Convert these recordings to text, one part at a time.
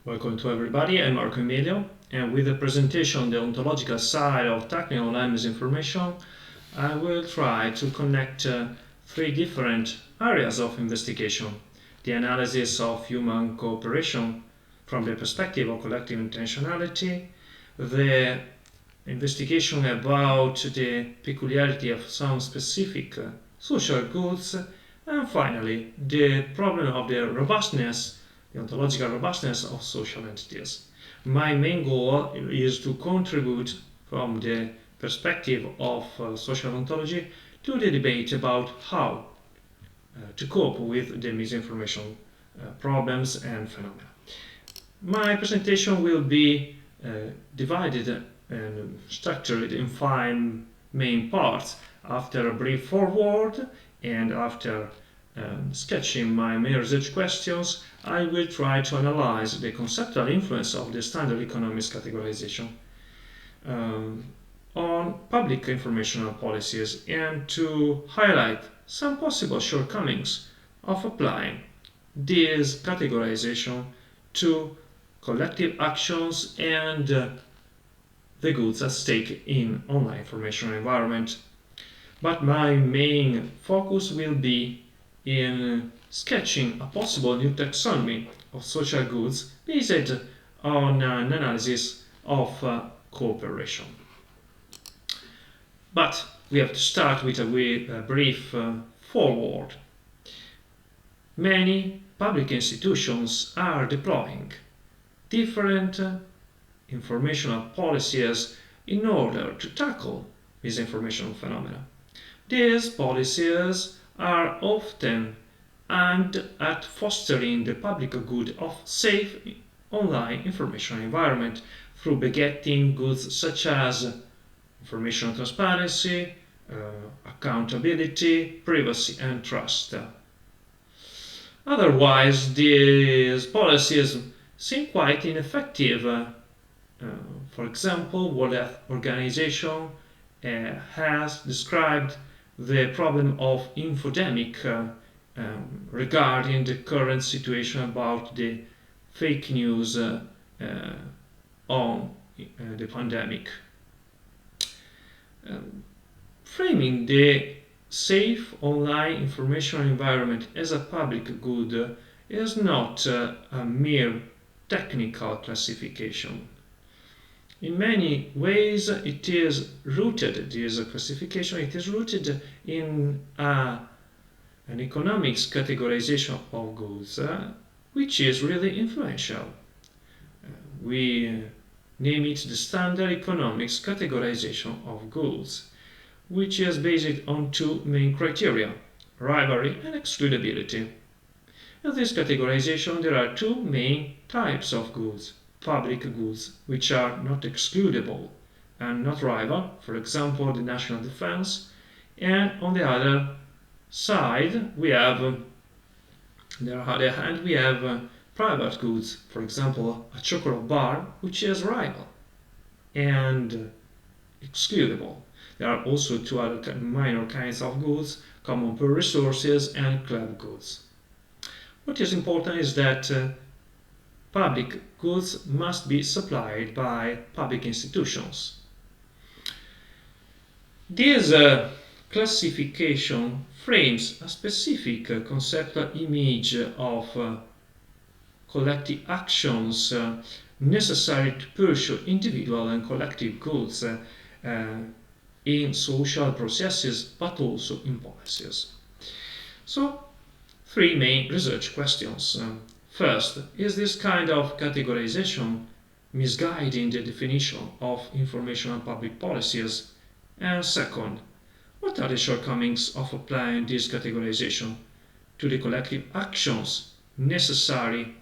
Welcome to everybody, I'm Emilio, and with the presentation on the ontological side of tackling online misinformation, I will try to connect three different areas of investigation. The analysis of human cooperation from the perspective of collective intentionality, the investigation about the peculiarity of some specific social goods, and finally, the problem of the robustness, the ontological robustness of social entities. My main goal is to contribute from the perspective of social ontology to the debate about how to cope with the misinformation problems and phenomena. My presentation will be divided and structured in five main parts. After a brief foreword and after sketching my main research questions, I will try to analyze the conceptual influence of the standard economics categorization on public informational policies and to highlight some possible shortcomings of applying this categorization to collective actions and the goods at stake in online information environment. But my main focus will be in sketching a possible new taxonomy of social goods based on an analysis of cooperation. But we have to start with a brief foreword. Many public institutions are deploying different informational policies in order to tackle misinformation phenomena. These policies are often aimed at fostering the public good of safe online information environment through begetting goods such as information transparency, accountability, privacy, and trust. Otherwise, these policies seem quite ineffective. For example, World Health Organization has described the problem of infodemic regarding the current situation about the fake news on the pandemic. Framing the safe online information environment as a public good is not a mere technical classification. In many ways, it is rooted, this classification, it is rooted in an economics categorization of goods, which is really influential. We name it the standard economics categorization of goods, which is based on two main criteria, rivalry and excludability. In this categorization, there are two main types of goods. Public goods, which are not excludable and not rival, for example, the national defense, and on the other side, we have, on the other hand, we have private goods, for example, a chocolate bar, which is rival and excludable. There are also two other minor kinds of goods, common pool resources and club goods. What is important is that public goods must be supplied by public institutions. This classification frames a specific conceptual image of collective actions necessary to pursue individual and collective goods in social processes, but also in policies. So, three main research questions. First, is this kind of categorization misguiding the definition of information and public policies? And second, what are the shortcomings of applying this categorization to the collective actions necessary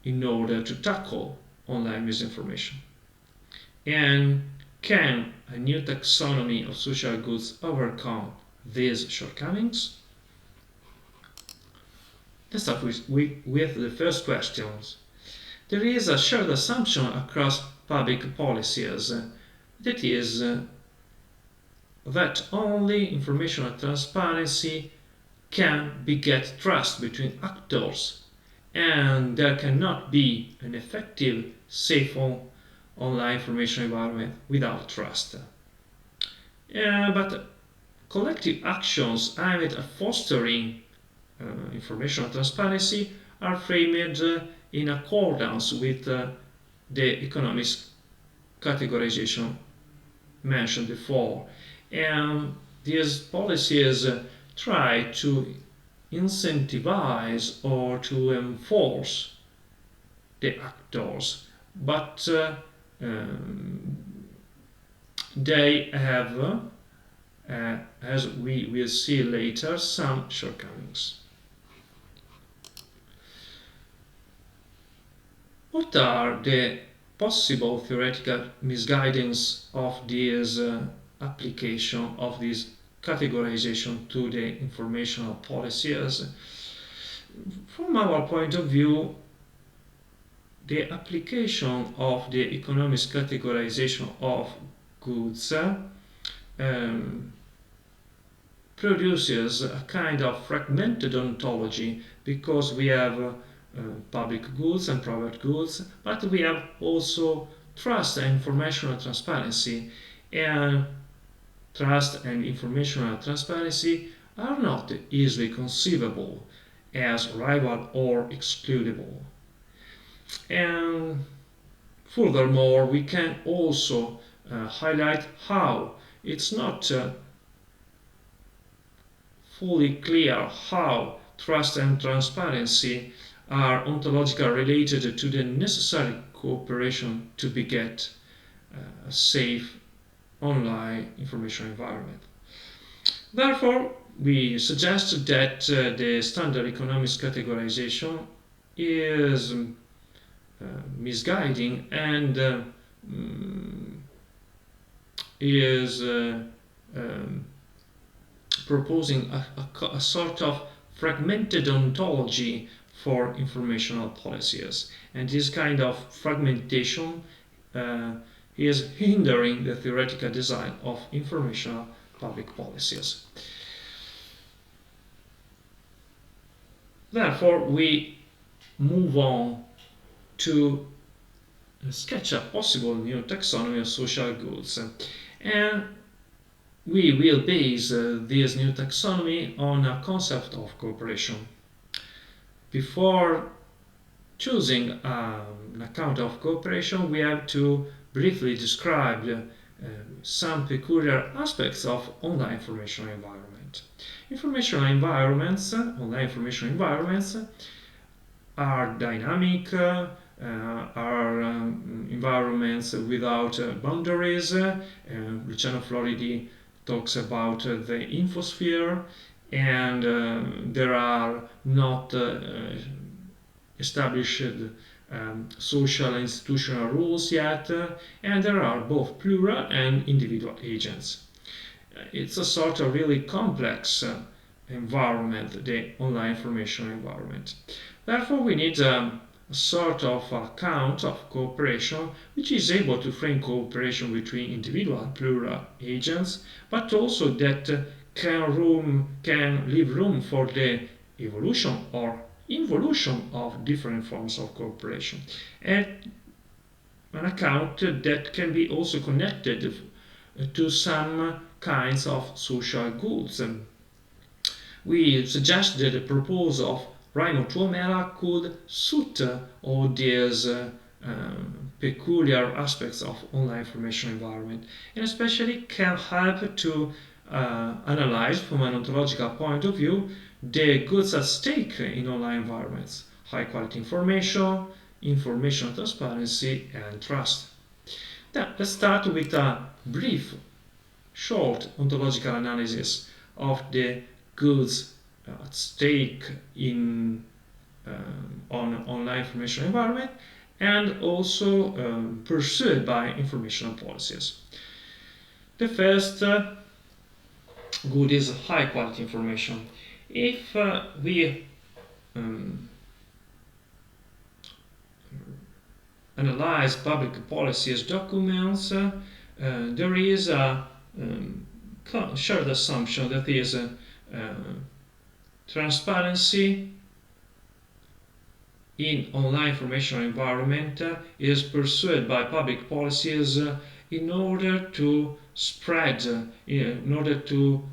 in order to tackle online misinformation? And can a new taxonomy of social goods overcome these shortcomings? Let's start with the first questions. There is a shared assumption across public policies, that is, that only informational transparency can beget trust between actors and there cannot be an effective, safe online information environment without trust. But collective actions aimed at fostering informational transparency are framed in accordance with the economic categorization mentioned before. And these policies try to incentivize or to enforce the actors, but they have, as we will see later, some shortcomings. What are the possible theoretical misguidance of this application of this categorization to the informational policies? From our point of view, the application of the economic categorization of goods produces a kind of fragmented ontology, because we have public goods and private goods, but we have also trust and informational transparency. And trust and informational transparency are not easily conceivable as rival or excludable. And furthermore, we can also highlight how it's not fully clear how trust and transparency are ontologically related to the necessary cooperation to beget a safe online information environment. Therefore, we suggest that the standard economics categorization is misguiding and is proposing a sort of fragmented ontology for informational policies. And this kind of fragmentation is hindering the theoretical design of informational public policies. Therefore, we move on to sketch a possible new taxonomy of social goods. And we will base this new taxonomy on a concept of cooperation. Before choosing an account of cooperation, we have to briefly describe some peculiar aspects of online information environment. Online information environments are dynamic, are environments without boundaries. Luciano Floridi talks about the infosphere, and there are not established social and institutional rules yet, and there are both plural and individual agents. It's a sort of really complex environment, the online information environment. Therefore, we need a sort of account of cooperation which is able to frame cooperation between individual and plural agents, but also that can leave room for the evolution or involution of different forms of cooperation, and an account that can be also connected to some kinds of social goods. We suggest that the proposal of Raimo Tuomela could suit all these peculiar aspects of online information environment, and especially can help to analyze from an ontological point of view the goods at stake in online environments: high quality information, information transparency, and trust. Now, let's start with a brief, short ontological analysis of the goods at stake in on online information environment, and also pursued by informational policies. The first good is high quality information. If we analyze public policies documents, there is a shared assumption that is transparency in online information environment is pursued by public policies in order to spread, in order to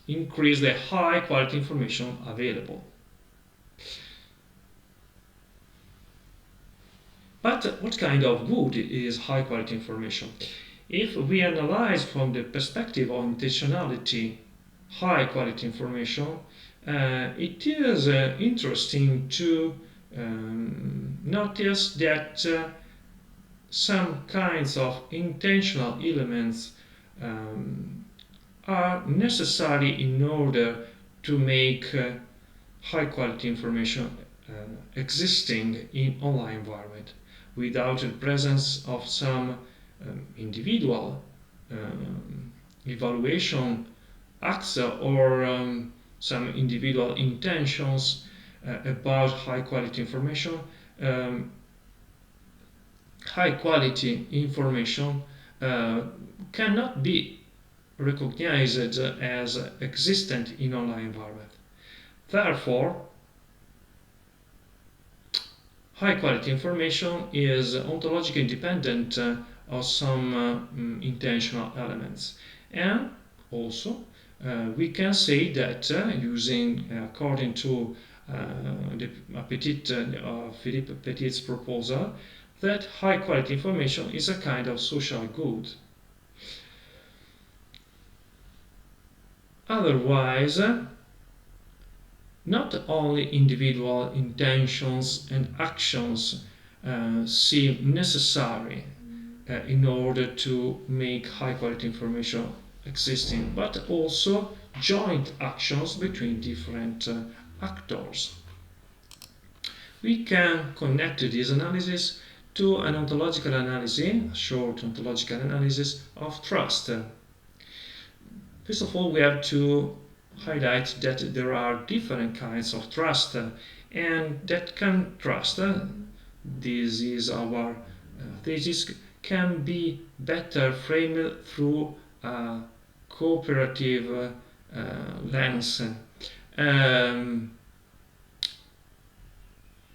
increase the high quality information available. But what kind of good is high quality information? If we analyze from the perspective of intentionality high quality information, it is interesting to notice that some kinds of intentional elements are necessary in order to make high quality information existing in online environment. Without the presence of some individual evaluation acts or some individual intentions about high quality information, high quality information cannot be recognized as existent in online environment. Therefore, high quality information is ontologically independent of some intentional elements. And also we can say that using according to Philippe Petit's proposal, that high quality information is a kind of social good. Otherwise, not only individual intentions and actions seem necessary in order to make high quality information existing, but also joint actions between different actors. We can connect this analysis to an ontological analysis, a short ontological analysis of trust. First of all, we have to highlight that there are different kinds of trust and that can trust, this is our thesis, can be better framed through a cooperative lens.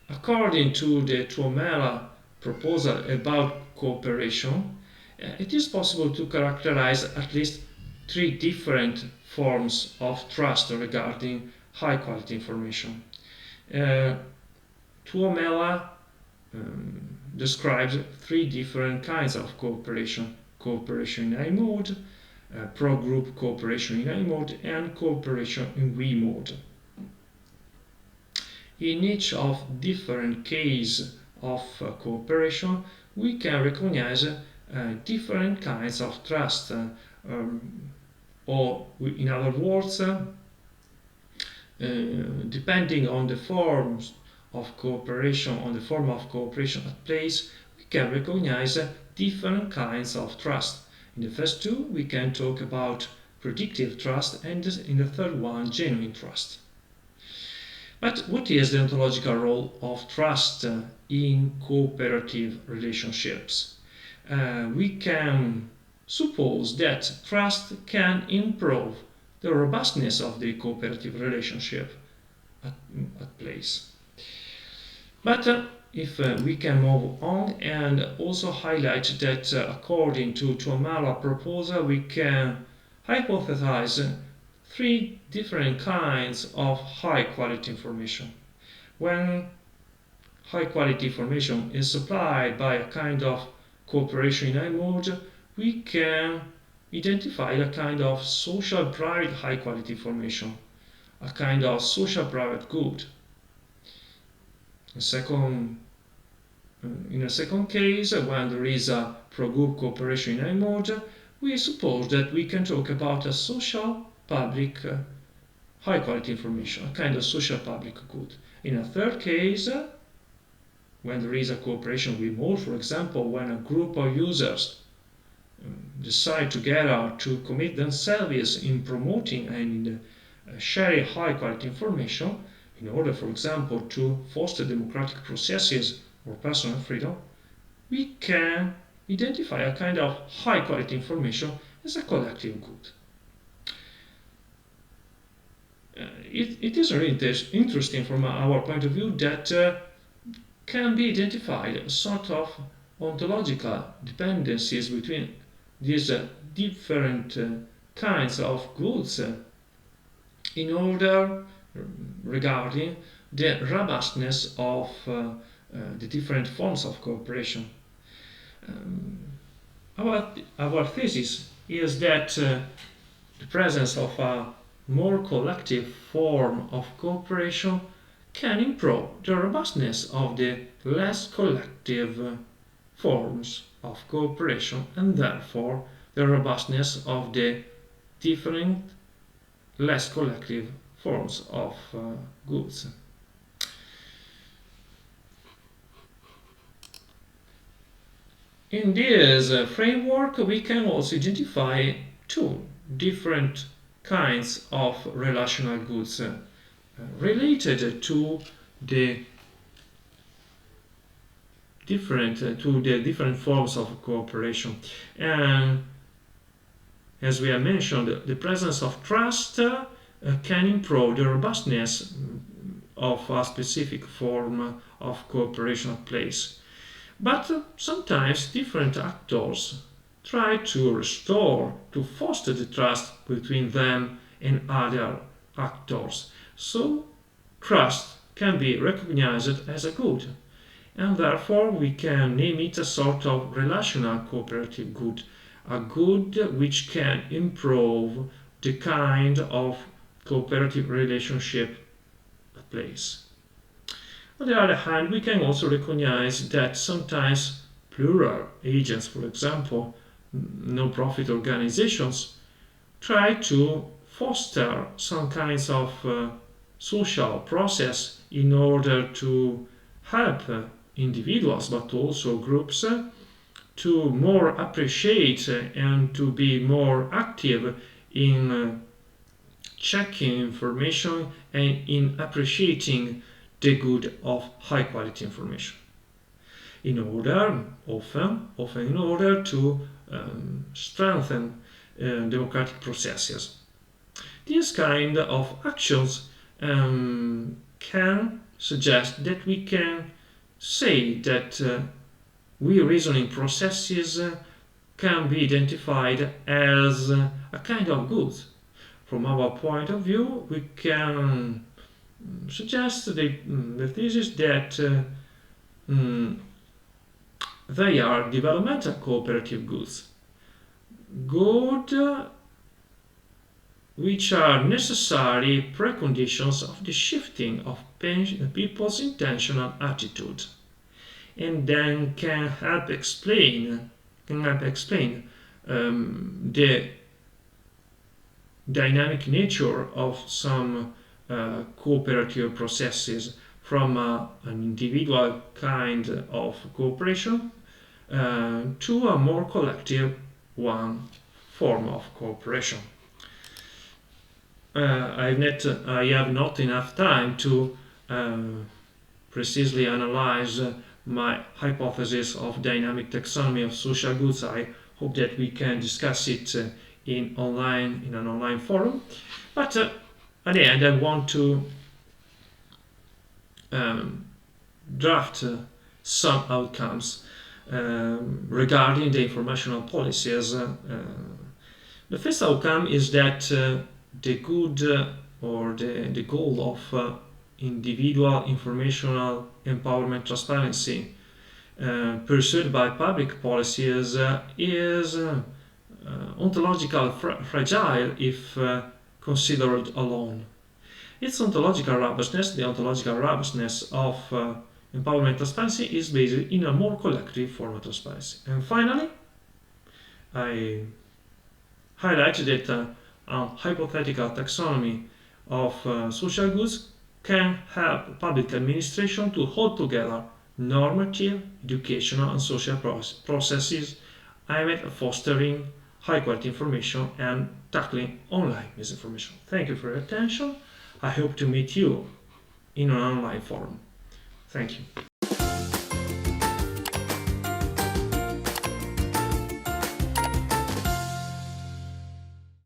According to the Tuomela proposal about cooperation, it is possible to characterize at least three different forms of trust regarding high quality information. Tuomela describes three different kinds of cooperation: cooperation in I mode, pro-group cooperation in I mode, and cooperation in we mode. In each of different cases of cooperation, we can recognize different kinds of trust, or in other words, depending on the forms of cooperation, on the form of cooperation at place, we can recognize different kinds of trust. In the first two, we can talk about predictive trust, and in the third one, genuine trust. But what is the ontological role of trust in cooperative relationships? We can suppose that trust can improve the robustness of the cooperative relationship at place. But if we can move on and also highlight that according to Tuomela proposal, we can hypothesize three different kinds of high quality information. When high quality information is supplied by a kind of cooperation in I mode, we can identify a kind of social private high quality information, a kind of social private good. In a second case, when there is a pro-group cooperation in I mode, we suppose that we can talk about a social public high quality information, a kind of social public good. In a third case, when there is a cooperation with more, for example, when a group of users decide together to commit themselves in promoting and sharing high quality information in order, for example, to foster democratic processes or personal freedom, we can identify a kind of high quality information as a collective good. it is really interesting from our point of view that can be identified a sort of ontological dependencies between these different kinds of goods in order regarding the robustness of the different forms of cooperation. Um, our thesis is that the presence of a more collective form of cooperation can improve the robustness of the less collective forms of cooperation and therefore the robustness of the different less collective forms of goods. In this framework, we can also identify two different kinds of relational goods related to the different forms of cooperation. And as we have mentioned, the presence of trust can improve the robustness of a specific form of cooperation at place. But sometimes different actors try to restore, to foster the trust between them and other actors. So trust can be recognized as a good, and therefore we can name it a sort of relational cooperative good, a good which can improve the kind of cooperative relationship at place. On the other hand, we can also recognize that sometimes plural agents, for example, non-profit organizations, try to foster some kinds of social process in order to help individuals but also groups to more appreciate and to be more active in checking information and in appreciating the good of high quality information in order often in order to strengthen democratic processes. These kind of actions can suggest that we can say that we reasoning processes can be identified as a kind of good. From our point of view, we can suggest the thesis that they are developmental cooperative goods, good which are necessary preconditions of the shifting of people's intentional attitude, and then can help explain the dynamic nature of some cooperative processes from an individual kind of cooperation to a more collective one form of cooperation. I have not enough time to precisely analyze my hypothesis of dynamic taxonomy of social goods. I hope that we can discuss it in an online forum. But at the end, I want to draft some outcomes regarding the informational policies. The first outcome is that the good or the goal of individual informational empowerment transparency pursued by public policies is ontological fragile if considered alone. Its ontological robustness, the ontological robustness of empowerment transparency, is based in a more collective form of transparency. And finally, I highlight that a hypothetical taxonomy of social goods can help public administration to hold together normative, educational, and social processes aimed at fostering high quality information and tackling online misinformation. Thank you for your attention. I hope to meet you in an online forum. Thank you.